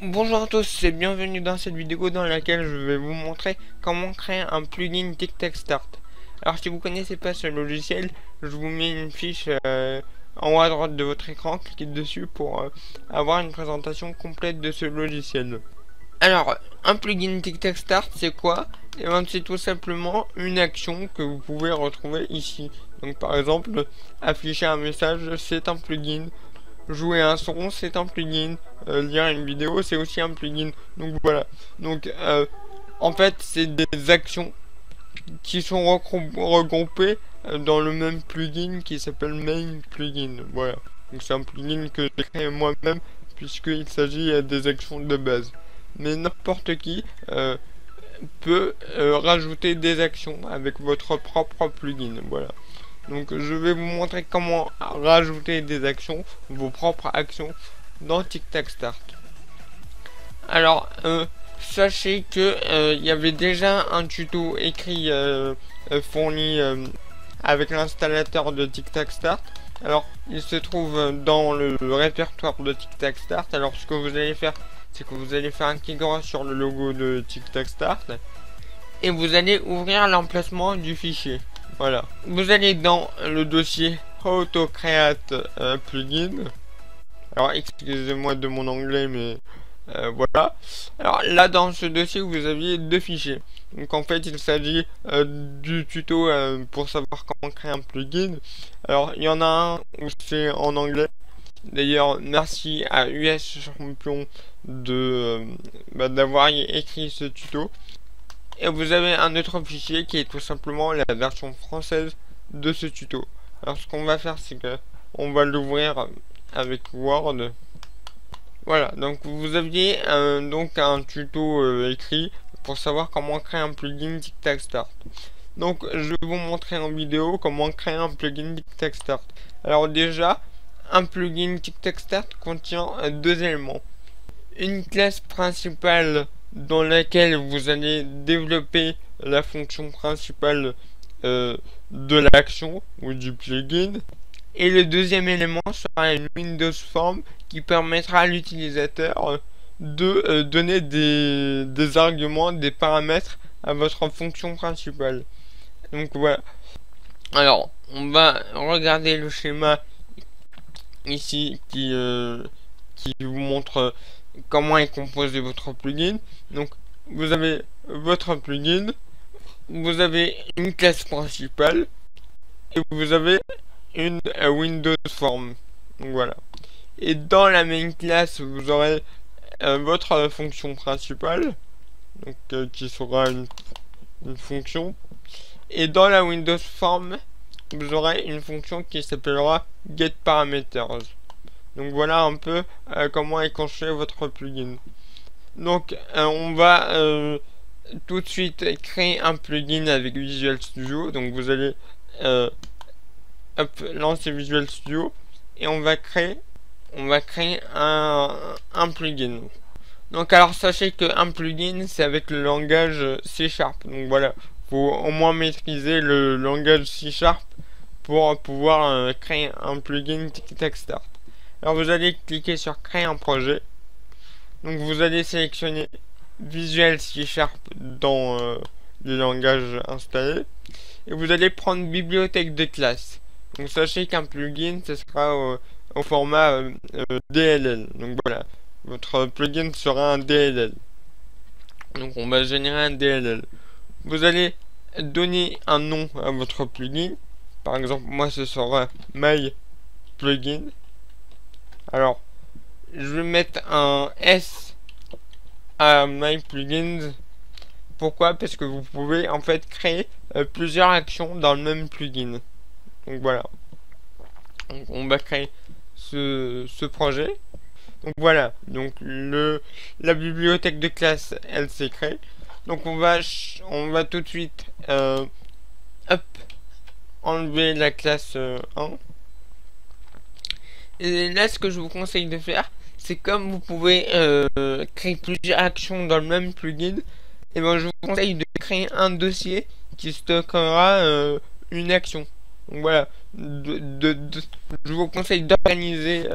Bonjour à tous et bienvenue dans cette vidéo dans laquelle je vais vous montrer comment créer un plugin TikTok Start. Alors si vous connaissez pas ce logiciel, je vous mets une fiche en haut à droite de votre écran, cliquez dessus pour avoir une présentation complète de ce logiciel. Alors, un plugin TikTok Start, c'est quoi? Et bien, c'est tout simplement une action que vous pouvez retrouver ici. Donc par exemple, afficher un message, c'est un plugin. Jouer un son, c'est un plugin. Lire une vidéo, c'est aussi un plugin. Donc voilà. Donc en fait, c'est des actions qui sont regroupées dans le même plugin qui s'appelle Main Plugin. Voilà. Donc c'est un plugin que j'ai créé moi-même puisqu'il s'agit des actions de base. Mais n'importe qui peut rajouter des actions avec votre propre plugin. Voilà. Donc je vais vous montrer comment rajouter des actions, vos propres actions dans TikTok Start. Alors sachez que il y avait déjà un tuto écrit fourni avec l'installateur de TikTok Start. Alors il se trouve dans le répertoire de TikTok Start. Alors ce que vous allez faire, c'est que vous allez faire un clic droit sur le logo de TikTok Start et vous allez ouvrir l'emplacement du fichier. Voilà. Vous allez dans le dossier AutoCreate plugin. Alors excusez-moi de mon anglais, mais voilà. Alors là dans ce dossier vous aviez deux fichiers. Donc en fait il s'agit du tuto pour savoir comment créer un plugin. Alors il y en a un où c'est en anglais. D'ailleurs merci à US Champion de d'avoir écrit ce tuto. Et vous avez un autre fichier qui est tout simplement la version française de ce tuto. Alors ce qu'on va faire, c'est que on va l'ouvrir avec Word. Voilà, donc vous aviez donc un tuto écrit pour savoir comment créer un plugin TikTok Start. Donc je vais vous montrer en vidéo comment créer un plugin TikTok Start. Alors déjà, un plugin TikTok Start contient deux éléments. Une classe principale dans laquelle vous allez développer la fonction principale de l'action ou du plugin. Et le deuxième élément sera une Windows Form qui permettra à l'utilisateur de donner des arguments, des paramètres à votre fonction principale. Donc voilà. Alors, on va regarder le schéma ici qui vous montre comment est composé votre plugin. Donc vous avez votre plugin, vous avez une classe principale et vous avez une Windows Form. Donc voilà. Et dans la main class vous aurez votre fonction principale, donc qui sera une fonction. Et dans la Windows Form vous aurez une fonction qui s'appellera getParameters. Donc voilà un peu comment est construit votre plugin. Donc on va tout de suite créer un plugin avec Visual Studio. Donc vous allez lancer Visual Studio et on va créer un plugin. Donc alors sachez qu'un plugin c'est avec le langage C#. Donc voilà, faut au moins maîtriser le langage C# pour pouvoir créer un plugin TikTok Start. Alors vous allez cliquer sur créer un projet. Donc vous allez sélectionner Visual C# dans le langage installé. Et vous allez prendre bibliothèque de classe. Donc sachez qu'un plugin ce sera au format DLL. Donc voilà, votre plugin sera un DLL. Donc on va générer un DLL. Vous allez donner un nom à votre plugin. Par exemple moi ce sera My Plugin. Alors, je vais mettre un S à My Plugins. Pourquoi? Parce que vous pouvez en fait créer plusieurs actions dans le même plugin. Donc voilà. Donc, on va créer ce projet. Donc voilà. Donc la bibliothèque de classe, elle s'est créée. Donc on va tout de suite enlever la classe 1. Et là, ce que je vous conseille de faire, c'est comme vous pouvez créer plusieurs actions dans le même plugin, et ben je vous conseille de créer un dossier qui stockera une action. Donc voilà, je vous conseille d'organiser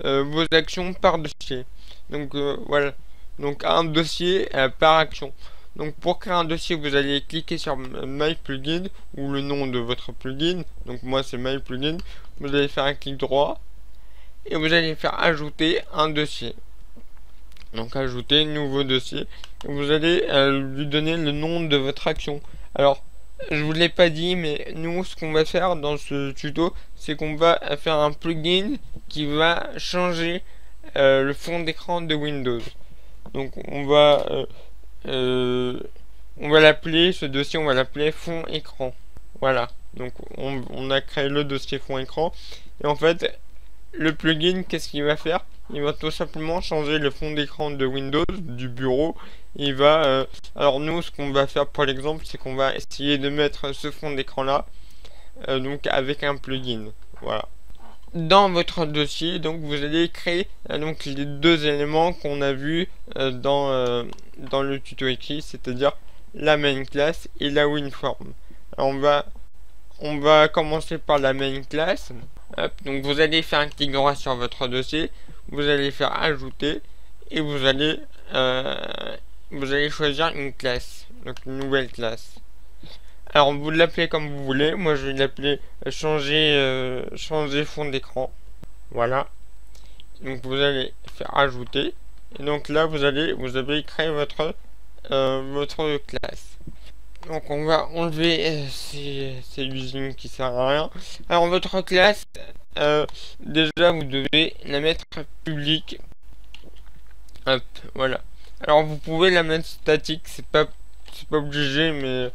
vos actions par dossier. Donc voilà, donc un dossier par action. Donc pour créer un dossier, vous allez cliquer sur My Plugin ou le nom de votre plugin. Donc moi c'est My Plugin. Vous allez faire un clic droit et vous allez faire ajouter un dossier. Donc ajouter nouveau dossier. Et vous allez lui donner le nom de votre action. Alors je vous l'ai pas dit, mais nous ce qu'on va faire dans ce tuto, c'est qu'on va faire un plugin qui va changer le fond d'écran de Windows. Donc on va l'appeler, ce dossier on va l'appeler fond écran. Voilà, donc on a créé le dossier fond écran. Et en fait le plugin, qu'est-ce qu'il va faire? Il va tout simplement changer le fond d'écran de Windows, du bureau. Il va alors nous ce qu'on va faire pour l'exemple, c'est qu'on va essayer de mettre ce fond d'écran là donc avec un plugin. Voilà. Dans votre dossier, donc vous allez créer donc les deux éléments qu'on a vus dans le tuto écrit, c'est-à-dire la main class et la WinForm. Alors on va commencer par la main class. Hop, donc vous allez faire un clic droit sur votre dossier, vous allez faire ajouter et vous allez choisir une classe, donc une nouvelle classe. Alors vous l'appelez comme vous voulez, moi je vais l'appeler changer fond d'écran. Voilà. Donc vous allez faire ajouter et donc là vous avez créé votre classe. Donc on va enlever ces usines qui servent à rien. Alors votre classe, déjà vous devez la mettre publique. Hop, voilà. Alors vous pouvez la mettre statique, c'est pas obligé, mais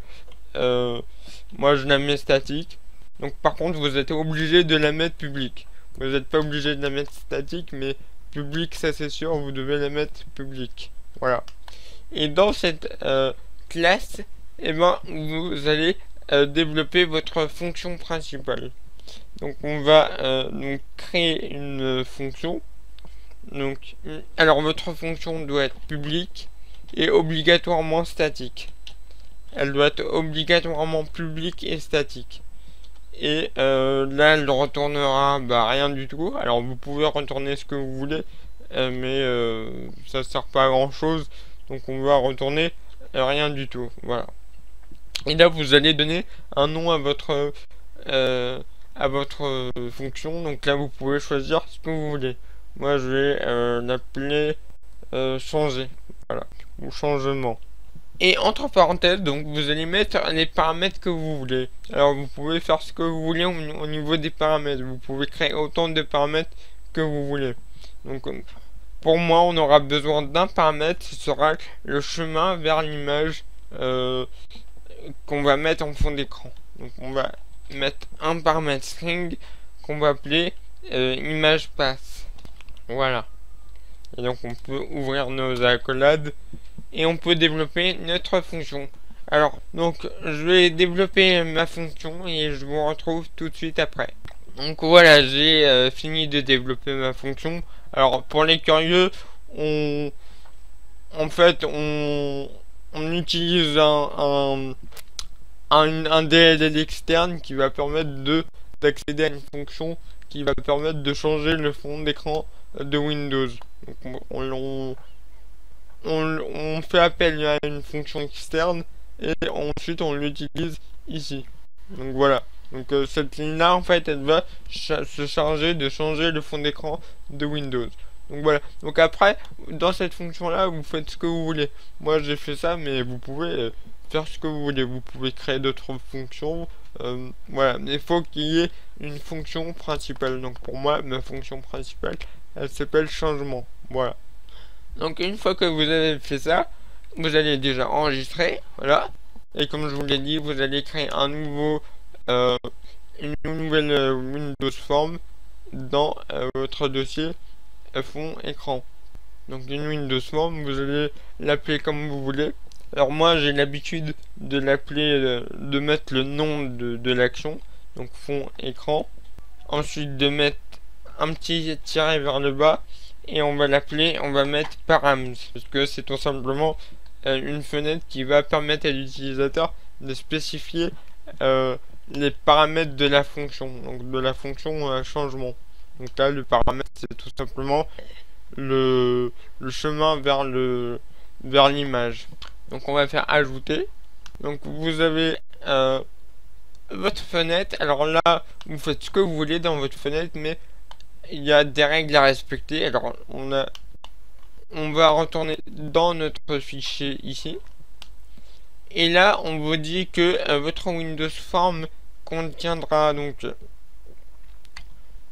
moi je la mets statique. Donc par contre vous êtes obligé de la mettre publique. Vous n'êtes pas obligé de la mettre statique, mais publique ça c'est sûr, vous devez la mettre publique. Voilà. Et dans cette classe, et ben vous allez développer votre fonction principale. Donc on va donc créer une fonction. Donc alors votre fonction doit être publique et obligatoirement statique. Elle doit être obligatoirement publique et statique. Et là elle retournera rien du tout. Alors vous pouvez retourner ce que vous voulez, mais ça sert pas à grand chose. Donc on va retourner rien du tout. Voilà. Et là vous allez donner un nom à votre fonction. Donc là vous pouvez choisir ce que vous voulez. Moi je vais l'appeler changer. Voilà. Ou changement. Et entre parenthèses, donc vous allez mettre les paramètres que vous voulez. Alors vous pouvez faire ce que vous voulez au niveau des paramètres. Vous pouvez créer autant de paramètres que vous voulez. Donc pour moi on aura besoin d'un paramètre, ce sera le chemin vers l'image qu'on va mettre en fond d'écran. Donc on va mettre un paramètre string qu'on va appeler image path. Voilà. Et donc on peut ouvrir nos accolades et on peut développer notre fonction. Alors donc je vais développer ma fonction et je vous retrouve tout de suite après. Donc voilà, j'ai fini de développer ma fonction. Alors pour les curieux, on utilise un DLL externe qui va permettre d'accéder à une fonction qui va permettre de changer le fond d'écran de Windows. Donc on fait appel à une fonction externe et ensuite on l'utilise ici. Donc voilà. Donc cette ligne là en fait elle va se charger de changer le fond d'écran de Windows. Donc voilà. Donc après dans cette fonction là vous faites ce que vous voulez. Moi j'ai fait ça, mais vous pouvez faire ce que vous voulez. Vous pouvez créer d'autres fonctions. Voilà. Mais il faut qu'il y ait une fonction principale. Donc pour moi ma fonction principale elle s'appelle changement. Voilà. Donc une fois que vous avez fait ça, vous allez déjà enregistrer, voilà. Et comme je vous l'ai dit, vous allez créer un nouveau, une nouvelle Windows Form dans votre dossier fond écran. Donc une Windows Form, vous allez l'appeler comme vous voulez. Alors moi j'ai l'habitude de l'appeler, de mettre le nom de l'action, donc fond écran. Ensuite de mettre un petit tiret vers le bas. Et on va mettre params, parce que c'est tout simplement une fenêtre qui va permettre à l'utilisateur de spécifier les paramètres de la fonction, donc de la fonction changement. Donc là le paramètre c'est tout simplement le chemin vers l'image. Donc on va faire ajouter. Donc vous avez votre fenêtre. Alors là, vous faites ce que vous voulez dans votre fenêtre, mais il y a des règles à respecter. Alors on va retourner dans notre fichier ici. Et là, on vous dit que votre Windows Form contiendra donc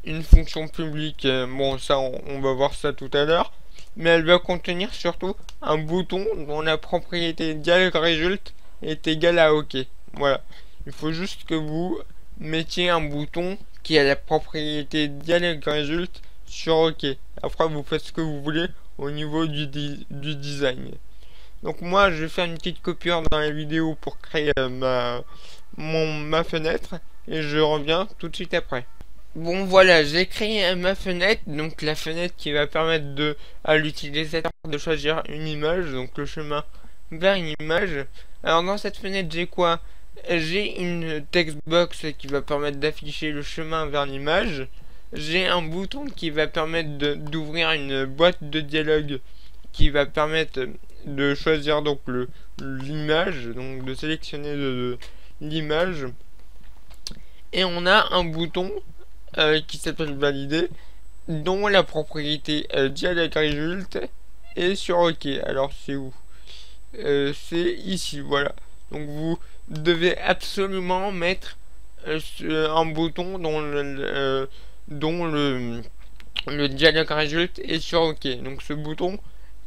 une fonction publique. Bon, ça, on va voir ça tout à l'heure. Mais elle va contenir surtout un bouton dont la propriété dialog result est égale à OK. Voilà. Il faut juste que vous mettiez un bouton qui a la propriété dialog result sur OK. Après, vous faites ce que vous voulez au niveau du design. Donc moi, je vais faire une petite coupure dans la vidéo pour créer ma fenêtre. Et je reviens tout de suite après. Bon voilà, j'ai créé ma fenêtre, donc la fenêtre qui va permettre à l'utilisateur de choisir une image, donc le chemin vers une image. Alors dans cette fenêtre j'ai quoi? J'ai une textbox qui va permettre d'afficher le chemin vers l'image. J'ai un bouton qui va permettre d'ouvrir une boîte de dialogue qui va permettre de choisir donc l'image, donc de sélectionner l'image. Et on a un bouton qui s'appelle valider, dont la propriété dialog result est sur OK. Alors c'est où? C'est ici, voilà. Donc vous devez absolument mettre un bouton dont le dialog result est sur OK. Donc ce bouton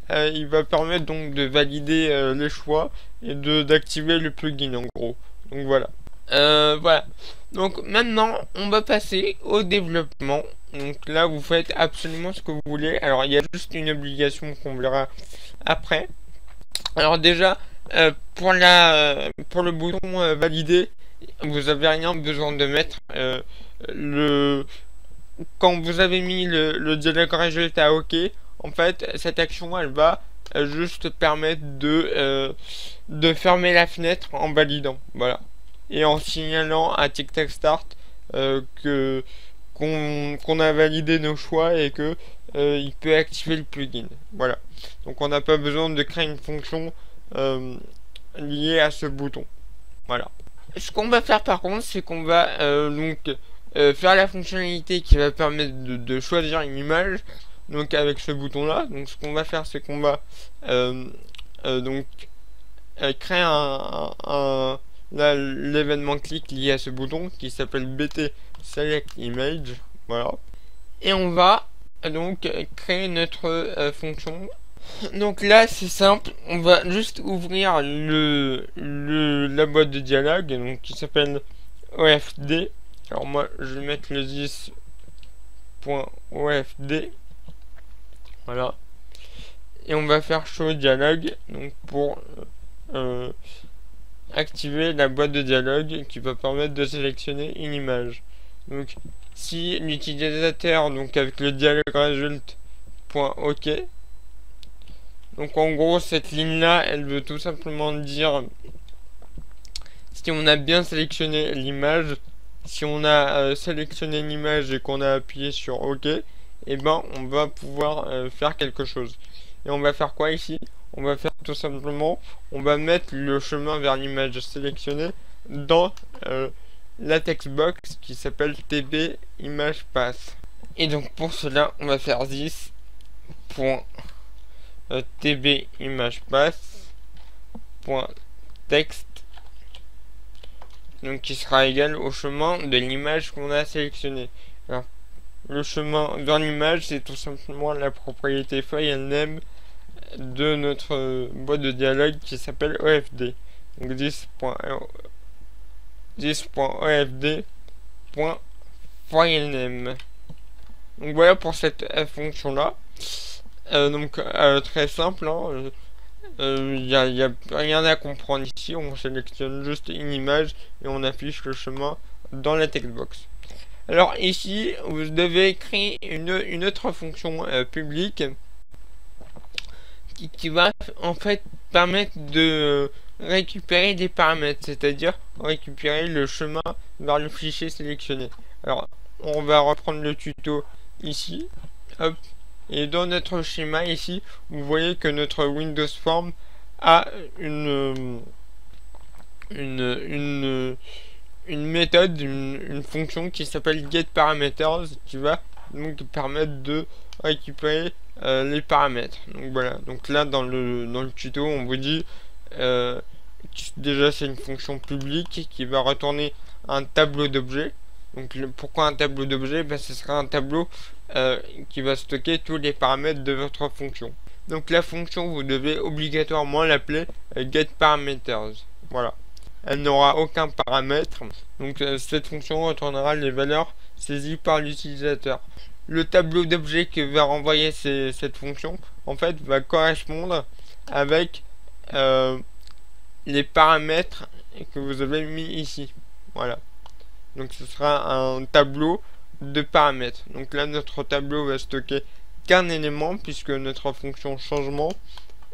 il va permettre donc de valider les choix et d'activer le plugin en gros. Donc voilà. Voilà. Donc maintenant, on va passer au développement. Donc là, vous faites absolument ce que vous voulez. Alors il y a juste une obligation qu'on verra après. Alors déjà, pour le bouton valider, vous avez rien besoin de mettre. Quand vous avez mis le dialog result à OK, en fait, cette action, elle va juste permettre de fermer la fenêtre en validant. Voilà. Et en signalant à TikTok Start qu'on a validé nos choix et que il peut activer le plugin. Voilà. Donc on n'a pas besoin de créer une fonction liée à ce bouton. Voilà. Ce qu'on va faire par contre, c'est qu'on va faire la fonctionnalité qui va permettre de choisir une image. Donc avec ce bouton là. Donc ce qu'on va faire, c'est qu'on va créer l'événement clic lié à ce bouton qui s'appelle bt select image. Voilà. Et on va donc créer notre fonction. Donc là c'est simple, on va juste ouvrir la boîte de dialogue donc qui s'appelle OFD. Alors moi je vais mettre le 10.ofd. Voilà. Et on va faire show dialogue donc pour activer la boîte de dialogue qui va permettre de sélectionner une image. Donc si l'utilisateur donc avec le dialogue result.ok, donc en gros cette ligne là elle veut tout simplement dire si on a bien sélectionné l'image. Si on a sélectionné l'image et qu'on a appuyé sur OK, et ben on va pouvoir faire quelque chose. Et on va faire quoi ici? On va faire tout simplement, on va mettre le chemin vers l'image sélectionnée dans la textbox qui s'appelle tb image path. Et donc pour cela, on va faire this.tb image path.text, donc qui sera égal au chemin de l'image qu'on a sélectionné. Alors, le chemin vers l'image, c'est tout simplement la propriété file name de notre boîte de dialogue qui s'appelle OFD. Donc this.ofd.filename. Donc voilà pour cette fonction là. Très simple, hein. Y a rien à comprendre ici, on sélectionne juste une image et on affiche le chemin dans la textbox. Alors ici, vous devez créer une autre fonction publique qui va en fait permettre de récupérer des paramètres, c'est-à-dire récupérer le chemin vers le fichier sélectionné. Alors on va reprendre le tuto ici, hop, Et dans notre schéma ici, vous voyez que notre Windows Form a une méthode, une fonction qui s'appelle getParameters, qui va donc permettre de récupérer les paramètres. Donc voilà, donc là dans le tuto on vous dit déjà c'est une fonction publique qui va retourner un tableau d'objets. Donc pourquoi un tableau d'objets? Ce sera un tableau qui va stocker tous les paramètres de votre fonction. Donc la fonction, vous devez obligatoirement l'appeler getParameters. Voilà. Elle n'aura aucun paramètre. Donc cette fonction retournera les valeurs saisies par l'utilisateur. Le tableau d'objets que va renvoyer cette fonction, en fait, va correspondre avec les paramètres que vous avez mis ici. Voilà. Donc ce sera un tableau de paramètres. Donc là, notre tableau va stocker qu'un élément puisque notre fonction changement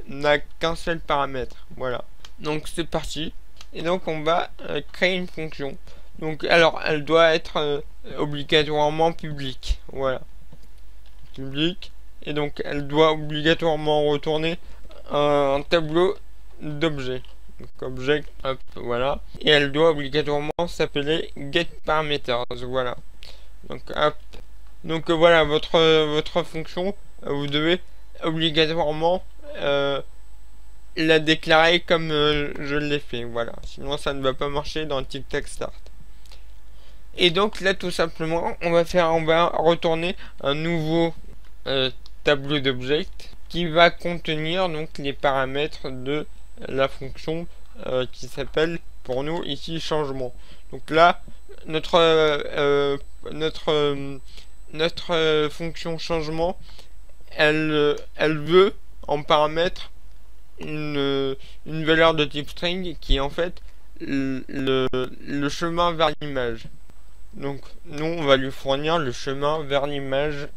n'a qu'un seul paramètre. Voilà. Donc c'est parti. Et donc on va créer une fonction. Donc alors elle doit être obligatoirement publique. Voilà. Publique. Et donc elle doit obligatoirement retourner un tableau d'objets. Donc object, hop, voilà. Et elle doit obligatoirement s'appeler getParameters. Voilà. Donc hop. Donc voilà votre fonction. Vous devez obligatoirement la déclarer comme je l'ai fait, voilà. Sinon ça ne va pas marcher dans Tic Tac Start. Et donc là tout simplement on va retourner un nouveau tableau d'object qui va contenir donc les paramètres de la fonction qui s'appelle pour nous ici changement. Donc là notre fonction changement elle veut en paramètre une valeur de type string qui est en fait le chemin vers l'image. Donc nous on va lui fournir le chemin vers l'image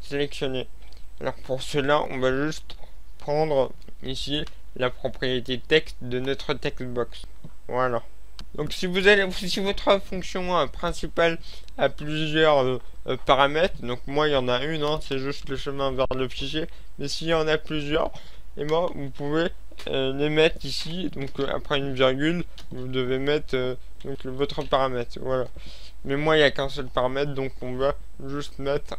sélectionnée. Alors pour cela on va juste prendre ici la propriété texte de notre textbox. Voilà. Donc si votre fonction principale a plusieurs paramètres, donc moi il y en a une, hein, c'est juste le chemin vers le fichier, mais s'il y en a plusieurs, et moi vous pouvez les mettre ici, donc après une virgule vous devez mettre donc votre paramètre. Voilà. Mais moi il n'y a qu'un seul paramètre, donc on va juste mettre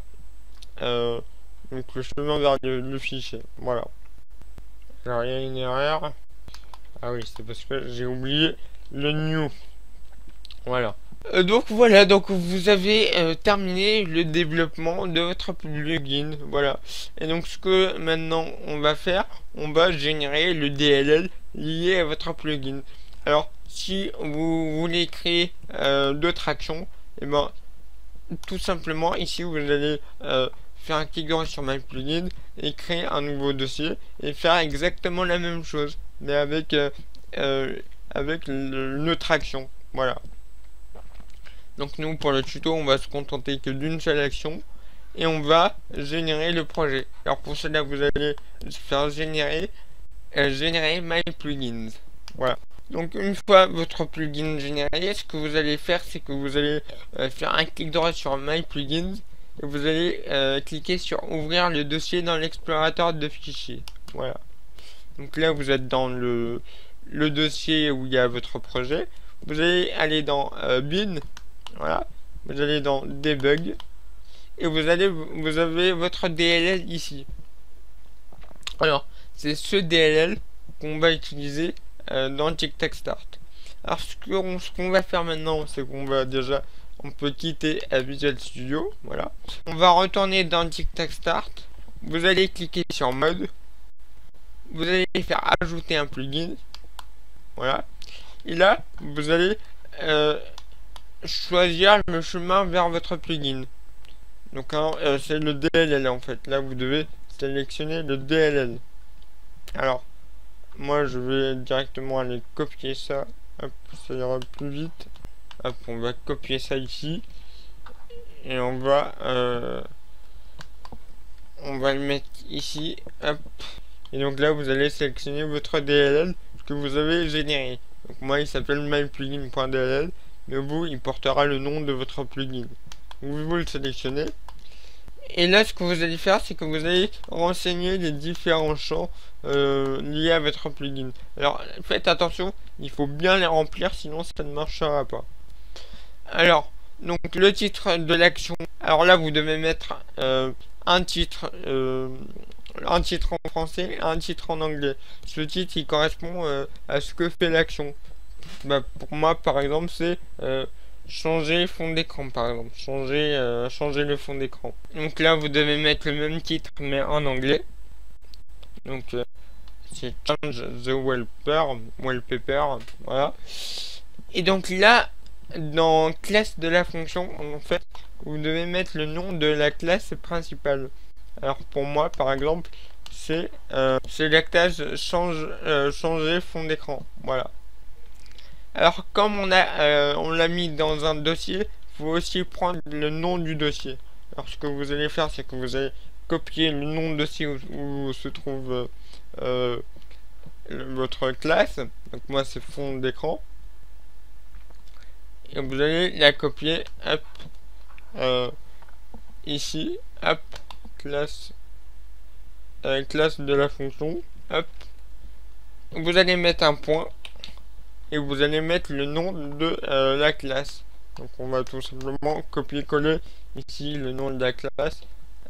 donc le chemin vers le fichier. Voilà. Alors il y a une erreur. Ah oui, c'est parce que j'ai oublié le new. Voilà. Donc voilà, donc vous avez terminé le développement de votre plugin. Voilà. Et donc ce que maintenant on va faire, on va générer le DLL lié à votre plugin. Alors si vous voulez créer d'autres actions, et ben tout simplement ici vous allez faire un clic droit sur My Plugin et créer un nouveau dossier et faire exactement la même chose, mais avec une autre action. Voilà. Donc nous pour le tuto on va se contenter que d'une seule action et on va générer le projet. Alors pour cela vous allez faire générer My Plugins. Voilà. Donc une fois votre plugin généré, ce que vous allez faire c'est que vous allez faire un clic droit sur My Plugins et vous allez cliquer sur ouvrir le dossier dans l'explorateur de fichiers. Voilà. Donc là vous êtes dans le dossier où il y a votre projet. Vous allez aller dans bin. Voilà, vous allez dans debug et vous avez votre DLL ici. Alors c'est ce DLL qu'on va utiliser dans Tic Tac Start. Alors ce qu'on va faire maintenant, c'est qu'on peut quitter Visual Studio. Voilà, on va retourner dans Tic Tac Start. Vous allez cliquer sur mode. Vous allez faire ajouter un plugin. Voilà, et là vous allez choisir le chemin vers votre plugin. Donc hein, c'est le DLL en fait. Là vous devez sélectionner le DLL. Alors moi je vais directement aller copier ça. Hop, ça ira plus vite. Hop, on va copier ça ici et on va le mettre ici. Hop. Et donc là vous allez sélectionner votre DLL que vous avez généré. Donc moi il s'appelle myplugin.dll. Mais vous, il portera le nom de votre plugin. Vous le sélectionnez Et là, ce que vous allez faire, c'est que vous allez renseigner les différents champs liés à votre plugin. Alors, faites attention, il faut bien les remplir, sinon ça ne marchera pas. Alors, donc le titre de l'action. Alors là, vous devez mettre un titre en français, un titre en anglais. Ce titre, il correspond à ce que fait l'action. Bah, pour moi, par exemple, c'est changer fond d'écran, par exemple. Changer le fond d'écran. Donc là, vous devez mettre le même titre, mais en anglais. Donc, c'est Change the wallpaper, voilà. Et donc là, dans classe de la fonction, en fait, vous devez mettre le nom de la classe principale. Alors pour moi, par exemple, c'est la classe changer fond d'écran. Voilà. Alors comme on l'a mis dans un dossier, il faut aussi prendre le nom du dossier. Alors ce que vous allez faire, c'est que vous allez copier le nom de dossier où se trouve votre classe. Donc moi c'est fond d'écran. Et vous allez la copier, hop, ici, hop, classe de la fonction, hop. Vous allez mettre un point et vous allez mettre le nom de la classe. Donc on va tout simplement copier-coller ici le nom de la classe,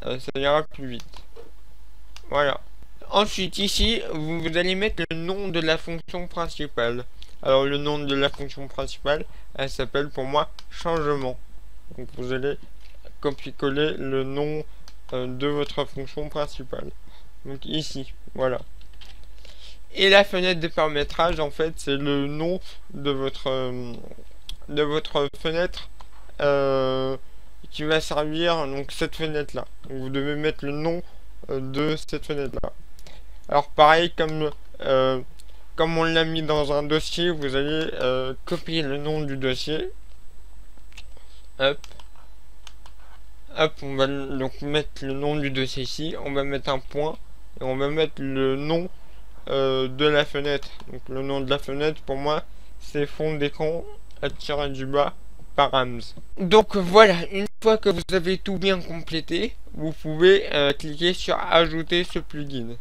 ça ira plus vite. Voilà. Ensuite ici, vous allez mettre le nom de la fonction principale. Alors le nom de la fonction principale, elle s'appelle pour moi changement. Donc vous allez copier-coller le nom de votre fonction principale. Donc ici, voilà. Et la fenêtre de paramétrage, en fait, c'est le nom de votre fenêtre qui va servir donc cette fenêtre là. Donc vous devez mettre le nom de cette fenêtre là. Alors pareil, comme on l'a mis dans un dossier, vous allez copier le nom du dossier. Hop. Hop, on va donc mettre le nom du dossier ici. On va mettre un point. Et on va mettre le nom de la fenêtre. Donc le nom de la fenêtre, pour moi, c'est fond d'écran _du-bas params. Donc voilà, une fois que vous avez tout bien complété, vous pouvez cliquer sur ajouter ce plugin.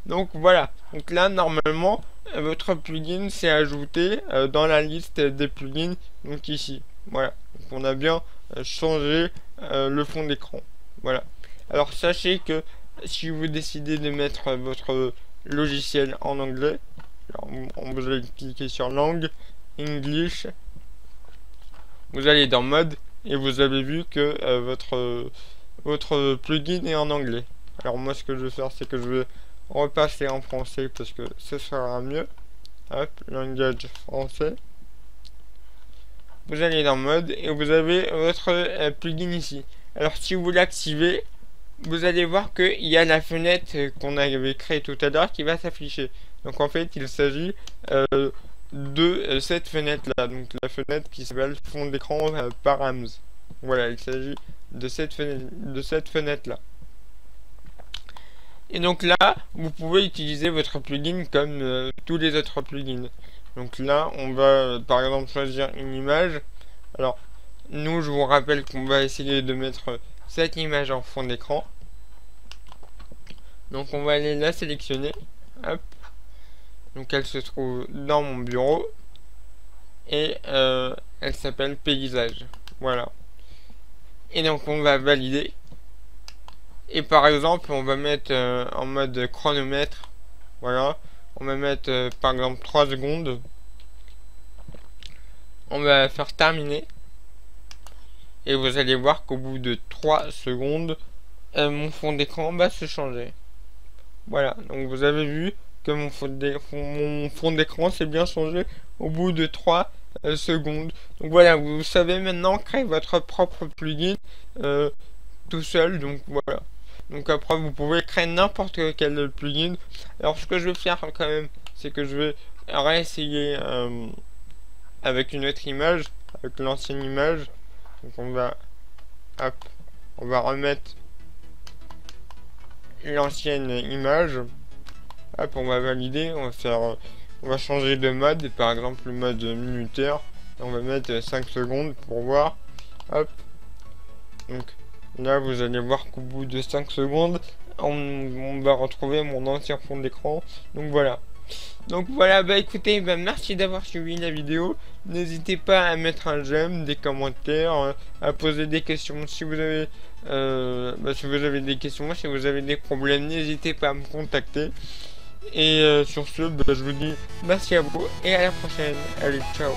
Donc voilà, donc là normalement votre plugin s'est ajouté dans la liste des plugins, donc ici, voilà, donc on a bien changé le fond d'écran, voilà. Alors sachez que si vous décidez de mettre votre logiciel en anglais, alors, vous allez cliquer sur langue, English, vous allez dans mode et vous avez vu que votre plugin est en anglais. Alors moi ce que je vais faire, c'est que je vais repasser en français parce que ce sera mieux. Hop, langage français. Vous allez dans mode et vous avez votre plugin ici. Alors si vous l'activez, vous allez voir qu'il y a la fenêtre qu'on avait créée tout à l'heure qui va s'afficher. Donc en fait il s'agit de cette fenêtre là, donc la fenêtre qui s'appelle fond d'écran params. Voilà, il s'agit de cette fenêtre là. Et donc là, vous pouvez utiliser votre plugin comme tous les autres plugins. Donc là, on va par exemple choisir une image. Alors, nous, je vous rappelle qu'on va essayer de mettre cette image en fond d'écran. Donc on va aller la sélectionner. Hop. Donc elle se trouve dans mon bureau. Et elle s'appelle paysage. Voilà. Et donc on va valider. Et par exemple, on va mettre en mode chronomètre. Voilà. On va mettre par exemple 3 secondes. On va faire terminer. Et vous allez voir qu'au bout de 3 secondes, mon fond d'écran va se changer. Voilà. Donc vous avez vu que mon fond d'écran s'est bien changé au bout de 3 secondes. Donc voilà, vous savez maintenant créer votre propre plugin tout seul. Donc voilà. Donc après vous pouvez créer n'importe quel plugin. Alors ce que je vais faire quand même, c'est que je vais réessayer avec une autre image, avec l'ancienne image. Donc on va remettre l'ancienne image. Hop, on va valider, on va changer de mode, par exemple le mode minutaire. On va mettre 5 secondes pour voir. Hop. Donc Là, vous allez voir qu'au bout de 5 secondes, on va retrouver mon ancien fond d'écran. Donc voilà. Donc voilà, bah écoutez, bah merci d'avoir suivi la vidéo. N'hésitez pas à mettre un j'aime, des commentaires, à poser des questions si vous avez si vous avez des questions, si vous avez des problèmes, n'hésitez pas à me contacter. Et sur ce, bah, je vous dis merci à vous et à la prochaine. Allez, ciao.